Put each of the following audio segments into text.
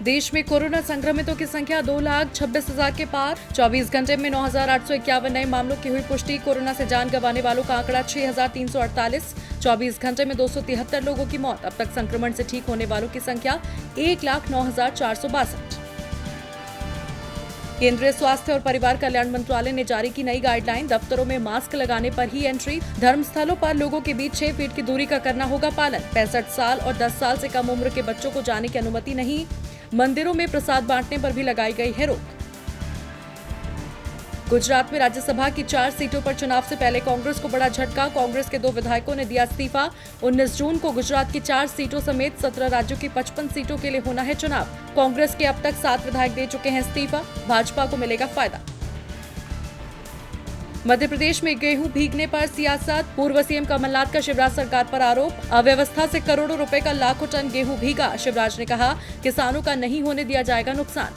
देश में कोरोना संक्रमितों की संख्या 2,26,000 के पार। 24 घंटे में 9,851 नए मामलों की हुई पुष्टि। कोरोना से जान गंवाने वालों का आंकड़ा 6,348। 24 घंटे में 273 लोगों की मौत। अब तक संक्रमण से ठीक होने वालों की संख्या 1,09,462। केंद्रीय स्वास्थ्य और परिवार कल्याण मंत्रालय ने जारी की नई गाइडलाइन। दफ्तरों में मास्क लगाने पर ही एंट्री। धर्मस्थलों पर लोगों के बीच 6 फीट की दूरी का करना होगा पालन। 65 साल और 10 साल से कम उम्र के बच्चों को जाने की अनुमति नहीं। मंदिरों में प्रसाद बांटने पर भी लगाई गई है रोक। गुजरात में राज्यसभा की 4 सीटों पर चुनाव से पहले कांग्रेस को बड़ा झटका। कांग्रेस के 2 विधायकों ने दिया इस्तीफा। 19 जून को गुजरात की 4 सीटों समेत 17 राज्यों की 55 सीटों के लिए होना है चुनाव। कांग्रेस के अब तक 7 विधायक दे चुके हैं इस्तीफा। भाजपा को मिलेगा फायदा। मध्य प्रदेश में गेहूं भीगने पर सियासत। पूर्व सीएम कमलनाथ का शिवराज सरकार पर आरोप। अव्यवस्था से करोड़ों रुपए का लाखों टन गेहूं भीगा। शिवराज ने कहा, किसानों का नहीं होने दिया जाएगा नुकसान।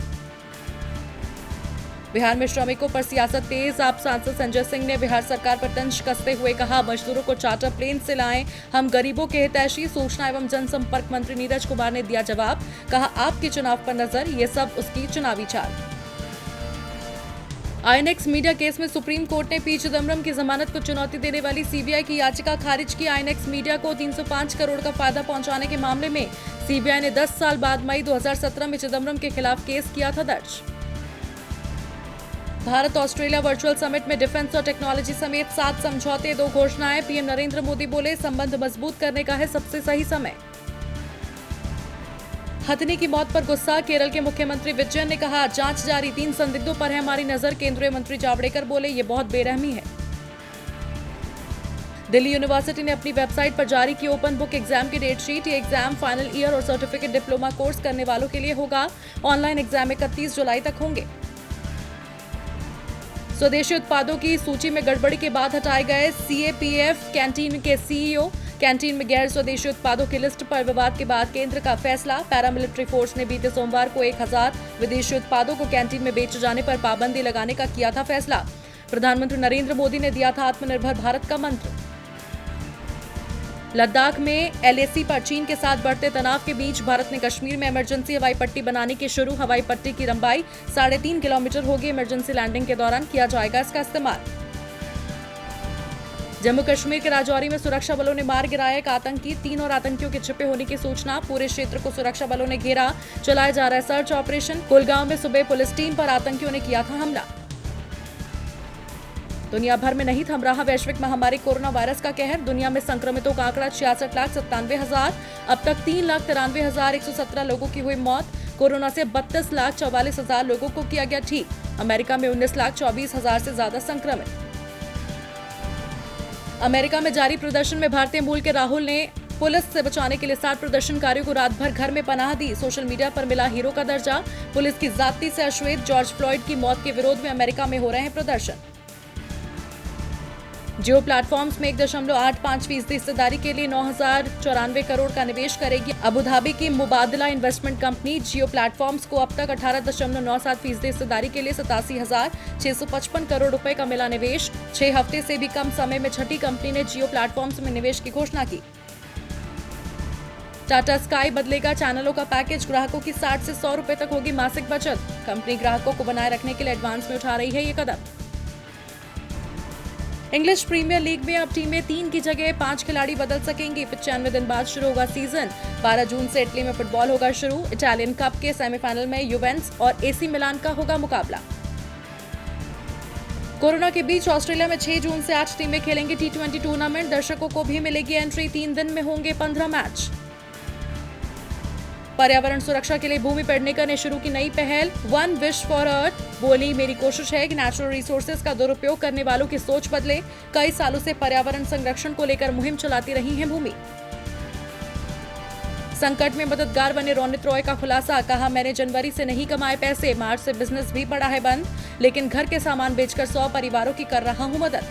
बिहार में श्रमिकों पर सियासत तेज। आप सांसद संजय सिंह ने बिहार सरकार पर तंज कसते हुए कहा, मजदूरों को चार्टर प्लेन से लाएं, हम गरीबों के हितैषी। सूचना एवं जनसंपर्क मंत्री नीरज कुमार ने दिया जवाब। कहा, आपके चुनाव पर नजर, ये सब उसकी चुनावी चाल। आईएनएक्स मीडिया केस में सुप्रीम कोर्ट ने पी चिदम्बरम की जमानत को चुनौती देने वाली सीबीआई की याचिका खारिज की। आईएनएक्स मीडिया को 305 करोड़ का फायदा पहुंचाने के मामले में सीबीआई ने 10 साल बाद मई 2017 में चिदम्बरम के खिलाफ केस किया था दर्ज। भारत ऑस्ट्रेलिया वर्चुअल समिट में डिफेंस और टेक्नोलॉजी समेत 7 समझौते, 2 घोषणाएं। पीएम नरेंद्र मोदी बोले, संबंध मजबूत करने का है सबसे सही समय। हथिनी की मौत पर गुस्सा। केरल के मुख्यमंत्री विजयन ने कहा, जांच जारी, 3 संदिग्धों पर है हमारी नजर। केंद्रीय मंत्री जावड़ेकर बोले, ये बहुत बेरहमी है। दिल्ली यूनिवर्सिटी ने अपनी वेबसाइट पर जारी की ओपन बुक एग्जाम की डेट शीट। ये एग्जाम फाइनल ईयर और सर्टिफिकेट डिप्लोमा कोर्स करने वालों के लिए होगा। ऑनलाइन एग्जाम 31 जुलाई तक होंगे। स्वदेशी उत्पादों की सूची में गड़बड़ी के बाद हटाए गए सीएपीएफ कैंटीन के सीईओ। कैंटीन में गैर स्वदेशी उत्पादों की लिस्ट पर विवाद के बाद केंद्र का फैसला। पैरामिलिट्री फोर्स ने बीते सोमवार को 1000 विदेशी उत्पादों को कैंटीन में बेचे जाने पर पाबंदी लगाने का किया था फैसला। प्रधानमंत्री नरेंद्र मोदी ने दिया था आत्मनिर्भर भारत का मंत्र। लद्दाख में एलएसी पर चीन के साथ बढ़ते तनाव के बीच भारत ने कश्मीर में इमरजेंसी हवाई पट्टी बनाने की शुरू। हवाई पट्टी की लंबाई 3.5 किलोमीटर होगी। इमरजेंसी लैंडिंग के दौरान किया जाएगा इसका इस्तेमाल। जम्मू कश्मीर के राजौरी में सुरक्षा बलों ने मार गिराया एक आतंकी। 3 और आतंकियों के छिपे होने की सूचना। पूरे क्षेत्र को सुरक्षा बलों ने घेरा। चलाया जा रहा है सर्च ऑपरेशन। कुलगांव में सुबह पुलिस टीम पर आतंकियों ने किया था हमला। दुनिया भर में नहीं थम रहा वैश्विक महामारी कोरोना वायरस का कहर। दुनिया में संक्रमितों का आंकड़ा 66,97,000। अब तक 3,93,117 लोगों की हुई मौत। कोरोना से 32,44,000 लोगों को किया गया ठीक। अमेरिका में 19,24,000 से ज्यादा संक्रमित। अमेरिका में जारी प्रदर्शन में भारतीय मूल के राहुल ने पुलिस से बचाने के लिए 60 प्रदर्शनकारियों को रात भर घर में पनाह दी। सोशल मीडिया पर मिला हीरो का दर्जा। पुलिस की जाति से अश्वेत। जॉर्ज फ्लॉयड की मौत के विरोध में अमेरिका में हो रहे हैं प्रदर्शन। जियो प्लेटफॉर्म्स में 1.85% हिस्सेदारी के लिए 9,094 करोड़ का निवेश करेगी अबू धाबी की मुबादला इन्वेस्टमेंट कंपनी। जियो प्लेटफॉर्म्स को अब तक 18.97% हिस्सेदारी के लिए 87,655 करोड़ रुपए का मिला निवेश। 6 हफ्ते से भी कम समय में छठी कंपनी ने जियो प्लेटफॉर्म्स में निवेश की घोषणा की। टाटा स्काई बदलेगा चैनलों का पैकेज। ग्राहकों की 60 से 100 रुपए तक होगी मासिक बचत। कंपनी ग्राहकों को बनाए रखने के लिए एडवांस में उठा रही है ये कदम। इंग्लिश प्रीमियर लीग में अब टीमें 3 की जगह 5 खिलाड़ी बदल सकेंगी। 95 दिन बाद शुरू होगा सीजन। 12 जून से इटली में फुटबॉल होगा शुरू। इटालियन कप के सेमीफाइनल में यूवेंटस और एसी मिलान का होगा मुकाबला। कोरोना के बीच ऑस्ट्रेलिया में 6 जून से 8 टीमें खेलेंगी T20 टूर्नामेंट। दर्शकों को भी मिलेगी एंट्री। 3 दिन में होंगे 15 मैच। पर्यावरण सुरक्षा के लिए भूमि पेडनेकर ने शुरू की नई पहल। One wish for earth. बोली, मेरी कोशिश है कि नेचुरल रिसोर्सेज का दुरुपयोग करने वालों की सोच बदले। कई सालों से पर्यावरण संरक्षण को लेकर मुहिम चलाती रही है भूमि। संकट में मददगार बने रोनित रॉय का खुलासा। कहा, मैंने जनवरी से नहीं कमाए पैसे। मार्च से बिजनेस भी पड़ा है बंद, लेकिन घर के सामान बेचकर 100 परिवारों की कर रहा हूं मदद।